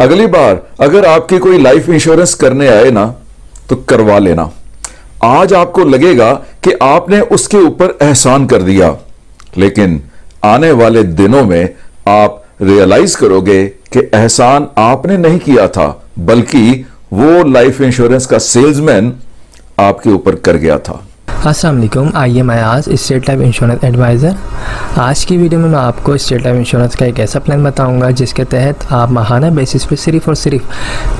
अगली बार अगर आपकी कोई लाइफ इंश्योरेंस करने आए ना तो करवा लेना। आज आपको लगेगा कि आपने उसके ऊपर एहसान कर दिया, लेकिन आने वाले दिनों में आप रियलाइज करोगे कि एहसान आपने नहीं किया था, बल्कि वो लाइफ इंश्योरेंस का सेल्समैन आपके ऊपर कर गया था। अस्सलाम वालेकुम, I am Ayaz, State Life insurance advisor. आज की वीडियो में मैं आपको स्टेट लाइफ इंश्योरेंस का एक ऐसा प्लान बताऊंगा जिसके तहत आप माहाना बेसिस पे सिर्फ़ और सिर्फ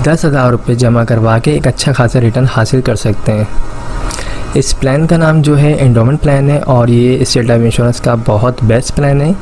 10,000 रुपये जमा करवा के एक अच्छा खासा रिटर्न हासिल कर सकते हैं। इस प्लान का नाम जो है एंडोमेंट प्लान है और ये स्टेट लाइफ इंश्योरेंस का बहुत बेस्ट प्लान है।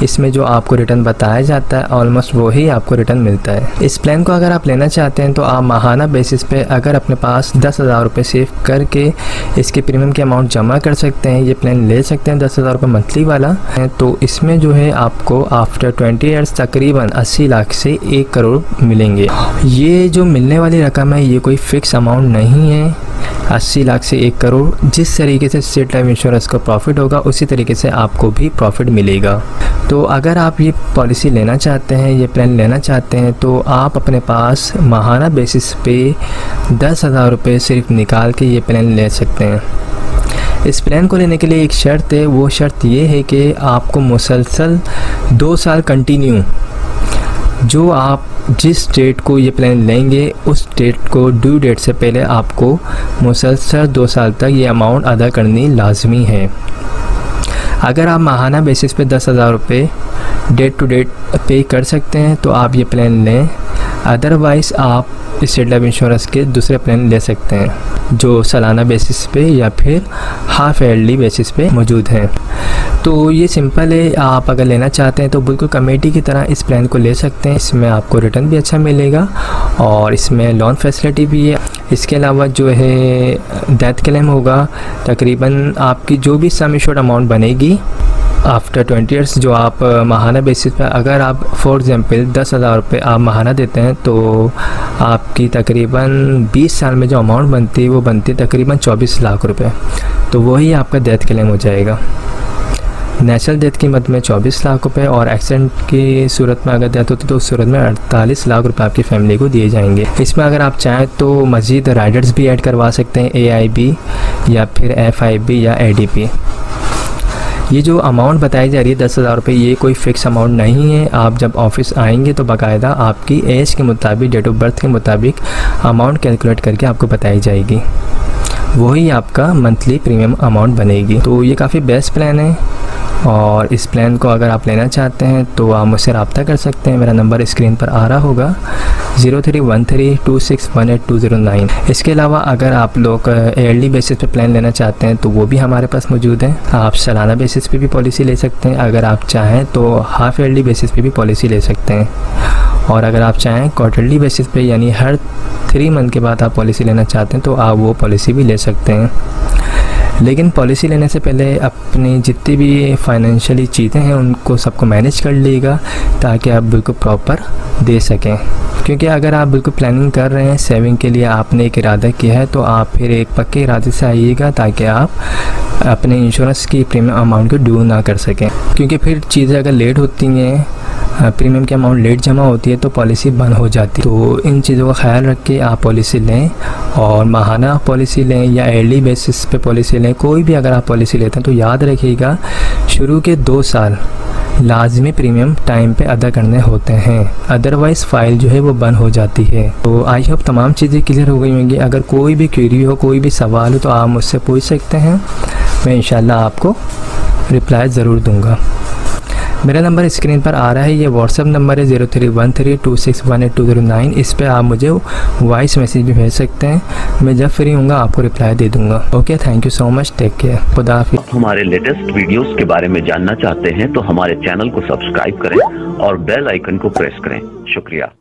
इसमें जो आपको रिटर्न बताया जाता है ऑलमोस्ट वही आपको रिटर्न मिलता है। इस प्लान को अगर आप लेना चाहते हैं तो आप माहाना बेसिस पे अगर अपने पास 10,000 रुपये सेव करके इसके प्रीमियम के अमाउंट जमा कर सकते हैं, ये प्लान ले सकते हैं 10,000 रुपये मंथली वाला है। तो इसमें जो है आपको आफ्टर 20 ईयर्स तकरीबन 80 लाख से 1 करोड़ मिलेंगे। ये जो मिलने वाली रकम है ये कोई फ़िक्स अमाउंट नहीं है। 80 लाख से 1 करोड़ जिस तरीके से स्टेट लाइफ इंश्योरेंस को प्रॉफिट होगा उसी तरीके से आपको भी प्रॉफिट मिलेगा। तो अगर आप ये पॉलिसी लेना चाहते हैं, ये प्लान लेना चाहते हैं, तो आप अपने पास माहाना बेसिस पे 10,000 रुपये सिर्फ निकाल के ये प्लान ले सकते हैं। इस प्लान को लेने के लिए एक शर्त है, वो शर्त ये है कि आपको मुसलसल 2 साल कंटिन्यू जो आप जिस डेट को ये प्लान लेंगे उस डेट को ड्यू डेट से पहले आपको मुसलसल 2 साल तक ये अमाउंट अदा करनी लाजमी है। अगर आप माहाना बेसिस पे 10,000 रुपये डेट टू डेट पे कर सकते हैं तो आप ये प्लान लें, अदरवाइज़ आप स्टेट लाइफ इंश्योरेंस के दूसरे प्लान ले सकते हैं जो सालाना बेसिस पे या फिर हाफ ईयरली बेसिस पे मौजूद हैं। तो ये सिंपल है, आप अगर लेना चाहते हैं तो बिल्कुल कमेटी की तरह इस प्लान को ले सकते हैं। इसमें आपको रिटर्न भी अच्छा मिलेगा और इसमें लोन फैसिलिटी भी है। इसके अलावा जो है डेथ क्लेम होगा, तकरीबन आपकी जो भी सम एश्योर्ड अमाउंट बनेगी आफ्टर 20 ईयर्स जो आप माहाना बेसिस पे अगर आप फॉर एग्ज़ाम्पल 10,000 रुपये आप माहाना देते हैं तो आपकी तकरीबन 20 साल में जो अमाउंट बनती है वो बनती है तकरीबन 24 लाख रुपए। तो वही आपका डेथ क्लेम हो जाएगा। नेचुरल डेथ की मद में 24 लाख रुपए और एक्सीडेंट की सूरत में अगर डेथ होती तो उस सूरत में 48 लाख रुपए आपकी फैमिली को दिए जाएंगे। इसमें अगर आप चाहें तो मज़ीद राइडर्स भी ऐड करवा सकते हैं, AIB या फिर FIB या ADP। ये जो अमाउंट बताई जा रही है 10,000 रुपये, ये कोई फ़िक्स अमाउंट नहीं है। आप जब ऑफिस आएंगे तो बाकायदा आपकी एज के मुताबिक, डेट ऑफ बर्थ के मुताबिक अमाउंट कैलकुलेट करके आपको बताई जाएगी, वही आपका मंथली प्रीमियम अमाउंट बनेगी। तो ये काफ़ी बेस्ट प्लान है और इस प्लान को अगर आप लेना चाहते हैं तो आप मुझसे रब्ता कर सकते हैं। मेरा नंबर स्क्रीन पर आ रहा होगा 031326182009। इसके अलावा अगर आप लोग ईयरली बेसिस पे प्लान लेना चाहते हैं तो वो भी हमारे पास मौजूद है। आप सालाना बेसिस पे भी पॉलिसी ले सकते हैं, अगर आप चाहें तो हाफ ईयरली बेसिस पे भी पॉलिसी ले सकते हैं, और अगर आप चाहें क्वार्टरली बेसिस पे यानी हर 3 मंथ के बाद आप पॉलिसी लेना चाहते हैं तो आप वो पॉलिसी भी ले सकते हैं। लेकिन पॉलिसी लेने से पहले अपनी जितनी भी फाइनेंशियली चीज़ें हैं उनको सबको मैनेज कर लीजिएगा ताकि आप बिल्कुल प्रॉपर दे सकें। क्योंकि अगर आप बिल्कुल प्लानिंग कर रहे हैं सेविंग के लिए, आपने एक इरादा किया है, तो आप फिर एक पक्के इरादे से आइएगा ताकि आप अपने इंश्योरेंस की प्रीमियम अमाउंट को ड्यू ना कर सकें। क्योंकि फिर चीज़ें अगर लेट होती हैं, प्रीमियम की अमाउंट लेट जमा होती है तो पॉलिसी बंद हो जाती है। तो इन चीज़ों का ख्याल रख के आप पॉलिसी लें, और माहाना पॉलिसी लें या ईयरली बेसिस पे पॉलिसी लें, कोई भी अगर आप पॉलिसी लेते हैं तो याद रखिएगा शुरू के 2 साल लाजमी प्रीमियम टाइम पे अदा करने होते हैं, अदरवाइज़ फ़ाइल जो है वो बंद हो जाती है। तो आई होप तमाम चीज़ें क्लियर हो गई होंगी। अगर कोई भी क्वेरी हो, कोई भी सवाल हो तो आप मुझसे पूछ सकते हैं, मैं इंशाल्लाह आपको रिप्लाई ज़रूर दूँगा। मेरा नंबर स्क्रीन पर आ रहा है, ये व्हाट्सअप नंबर है 031326182009। इस पर आप मुझे वॉइस मैसेज भी भेज सकते हैं, मैं जब फ्री हूँगा आपको रिप्लाई दे दूँगा। Okay, thank you so much, take care, खुदा हाफिज़। हमारे लेटेस्ट वीडियोस के बारे में जानना चाहते हैं तो हमारे चैनल को सब्सक्राइब करें और बेल आइकन को प्रेस करें। शुक्रिया।